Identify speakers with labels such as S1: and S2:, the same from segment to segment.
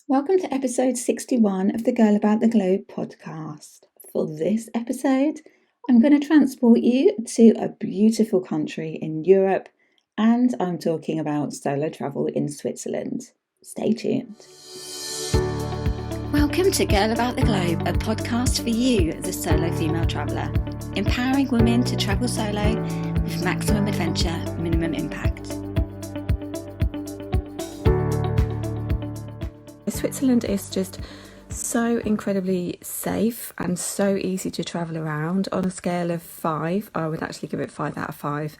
S1: Welcome to episode 61 of the Girl About the Globe podcast. For this episode, I'm going to transport you to a beautiful country in Europe, and I'm talking about solo travel in Switzerland. Stay tuned.
S2: Welcome to Girl About the Globe, a podcast for you, the solo female traveller, empowering women to travel solo with maximum adventure, minimum impact.
S3: Switzerland is just so incredibly safe and so easy to travel around. On a scale of 5, I would actually give it 5 out of 5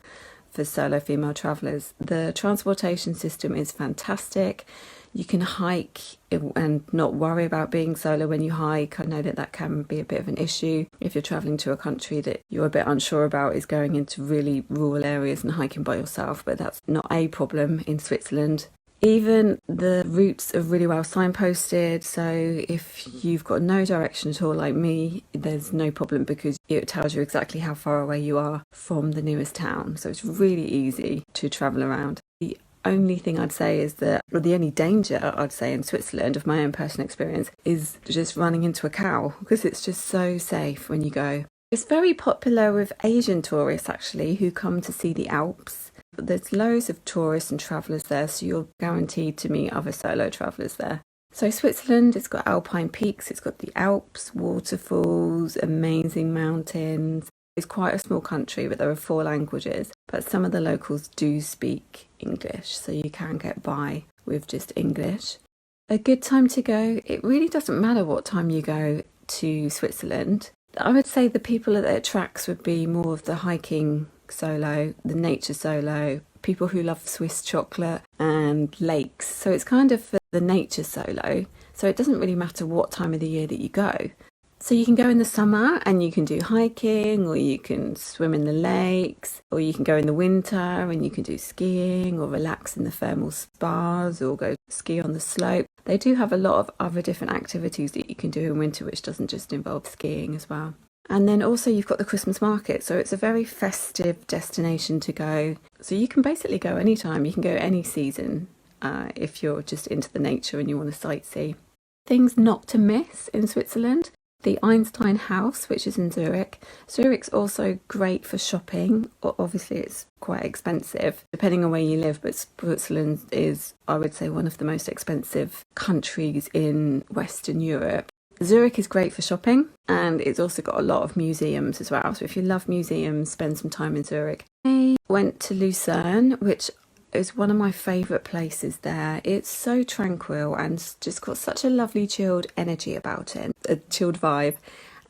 S3: for solo female travellers. The transportation system is fantastic. You can hike and not worry about being solo when you hike. I know that can be a bit of an issue if you're travelling to a country that you're a bit unsure about, is going into really rural areas and hiking by yourself, but that's not a problem in Switzerland. Even the routes are really well signposted, so if you've got no direction at all like me, there's no problem because it tells you exactly how far away you are from the nearest town, so it's really easy to travel around. The only thing I'd say is that, or the only danger I'd say in Switzerland of my own personal experience, is just running into a cow, because it's just so safe when you go. It's very popular with Asian tourists actually who come to see the Alps. There's loads of tourists and travellers there, so you're guaranteed to meet other solo travellers there. So Switzerland, it's got alpine peaks, it's got the Alps, waterfalls, amazing mountains. It's quite a small country, but there are 4 languages, but some of the locals do speak English, so you can get by with just English. A good time to go, it really doesn't matter what time you go to Switzerland. I would say the people that it attracts would be more of the hiking solo, the nature solo, people who love Swiss chocolate and lakes. So it's kind of for the nature solo. So it doesn't really matter what time of the year that you go. So you can go in the summer and you can do hiking, or you can swim in the lakes, or you can go in the winter and you can do skiing or relax in the thermal spas or go ski on the slope. They do have a lot of other different activities that you can do in winter, which doesn't just involve skiing as well. And then also you've got the Christmas market, so it's a very festive destination to go. So you can basically go anytime, you can go any season if you're just into the nature and you want to sightsee. Things not to miss in Switzerland: the Einstein House, which is in Zurich. Zurich's also great for shopping. Obviously it's quite expensive depending on where you live, but Switzerland is, I would say, one of the most expensive countries in Western Europe. Zurich is great for shopping, and it's also got a lot of museums as well. So if you love museums, spend some time in Zurich. I went to Lucerne, which is one of my favourite places there. It's so tranquil and just got such a lovely chilled energy about it, a chilled vibe.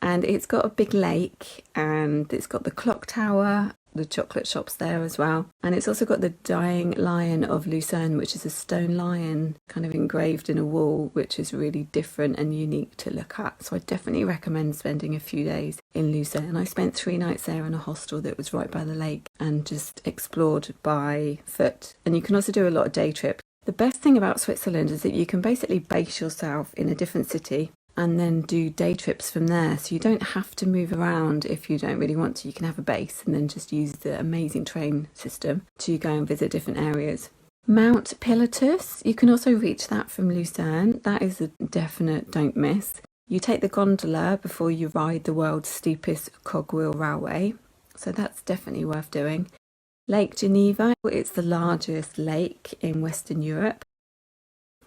S3: And it's got a big lake, and it's got the clock tower, the chocolate shops there as well. And it's also got the dying lion of Lucerne, which is a stone lion kind of engraved in a wall, which is really different and unique to look at. So I definitely recommend spending a few days in Lucerne. I spent 3 nights there in a hostel that was right by the lake and just explored by foot. And you can also do a lot of day trips. The best thing about Switzerland is that you can basically base yourself in a different city and then do day trips from there. So you don't have to move around if you don't really want to. You can have a base and then just use the amazing train system to go and visit different areas. Mount Pilatus, you can also reach that from Lucerne. That is a definite don't miss. You take the gondola before you ride the world's steepest cogwheel railway. So that's definitely worth doing. Lake Geneva, it's the largest lake in Western Europe.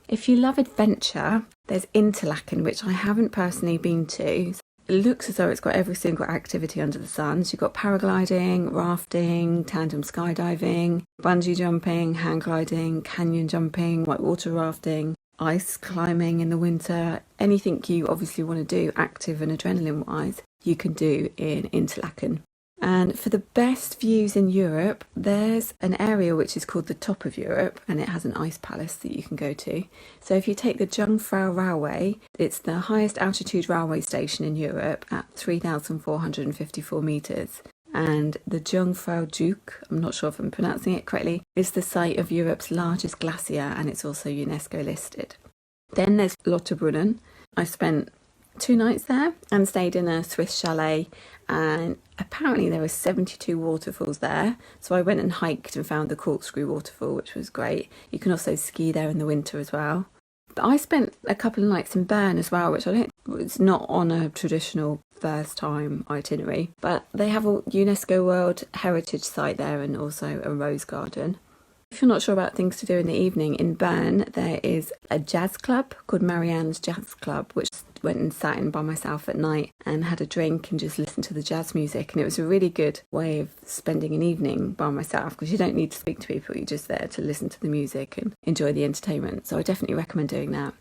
S3: If you love adventure, there's Interlaken, which I haven't personally been to. It looks as though it's got every single activity under the sun. So you've got paragliding, rafting, tandem skydiving, bungee jumping, hang gliding, canyon jumping, whitewater rafting, ice climbing in the winter. Anything you obviously want to do active and adrenaline wise, you can do in Interlaken. And for the best views in Europe, there's an area which is called the Top of Europe, and it has an ice palace that you can go to. So if you take the Jungfrau Railway, it's the highest altitude railway station in Europe at 3,454 metres. And the Jungfrau Duke, I'm not sure if I'm pronouncing it correctly, is the site of Europe's largest glacier, and it's also UNESCO listed. Then there's Lauterbrunnen. I spent 2 nights there and stayed in a Swiss chalet, and apparently there were 72 waterfalls there, so I went and hiked and found the Corkscrew waterfall, which was great. You can also ski there in the winter as well. But I spent a couple of nights in Bern as well, which I don't, it's not on a traditional first time itinerary, but they have a UNESCO World Heritage Site there and also a rose garden. If you're not sure about things to do in the evening, in Bern there is a jazz club called Marianne's Jazz Club, which went and sat in by myself at night and had a drink and just listened to the jazz music, and it was a really good way of spending an evening by myself because you don't need to speak to people, you're just there to listen to the music and enjoy the entertainment. So I definitely recommend doing that.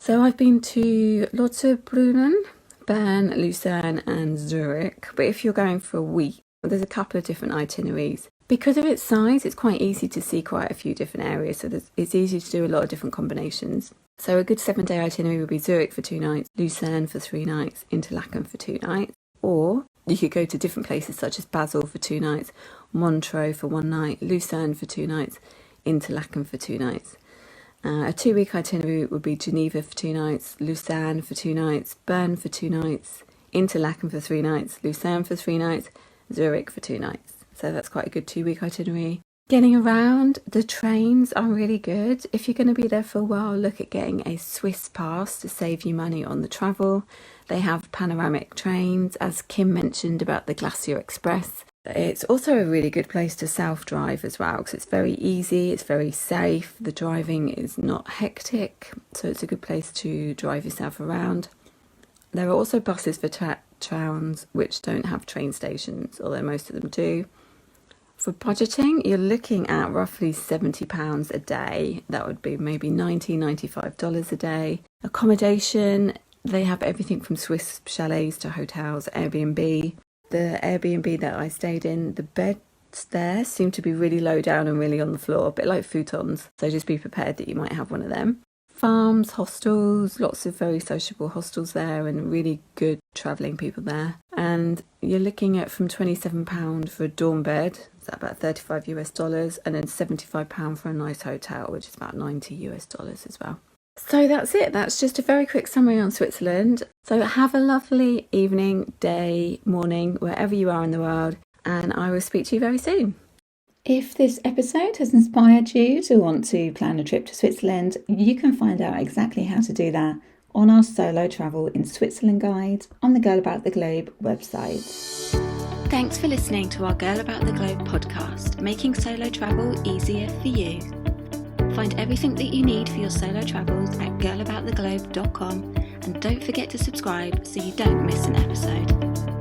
S3: So I've been to Lauterbrunnen, Bern, Lucerne and Zurich, but if you're going for a week, there's a couple of different itineraries. Because of its size, it's quite easy to see quite a few different areas, so it's easy to do a lot of different combinations. So a good 7-day itinerary would be Zurich for 2 nights, Lucerne for 3 nights, Interlaken for 2 nights, or you could go to different places such as Basel for 2 nights, Montreux for 1 night, Lucerne for 2 nights, Interlaken for 2 nights. A 2-week itinerary would be Geneva for 2 nights, Lucerne for 2 nights, Bern for 2 nights, Interlaken for 3 nights, Lucerne for 3 nights, Zurich for 2 nights. So that's quite a good 2-week itinerary. Getting around, the trains are really good. If you're going to be there for a while, look at getting a Swiss pass to save you money on the travel. They have panoramic trains, as Kim mentioned about the Glacier Express. It's also a really good place to self-drive as well because it's very easy, it's very safe, the driving is not hectic, so it's a good place to drive yourself around. There are also buses for towns which don't have train stations, although most of them do. For budgeting, you're looking at roughly £70 a day. That would be maybe $95 a day. Accommodation, they have everything from Swiss chalets to hotels, Airbnb. The Airbnb that I stayed in, the beds there seem to be really low down and really on the floor, a bit like futons. So just be prepared that you might have one of them. Farms, hostels, lots of very sociable hostels there and really good travelling people there. And you're looking at from £27 for a dorm bed, is that about $35 and then £75 for a nice hotel, which is about $90 as well. So that's it. That's just a very quick summary on Switzerland. So have a lovely evening, day, morning, wherever you are in the world, and I will speak to you very soon.
S1: If this episode has inspired you to want to plan a trip to Switzerland, you can find out exactly how to do that on our Solo Travel in Switzerland guide on the Girl About the Globe website.
S2: Thanks for listening to our Girl About the Globe podcast, making solo travel easier for you. Find everything that you need for your solo travels at girlabouttheglobe.com and don't forget to subscribe so you don't miss an episode.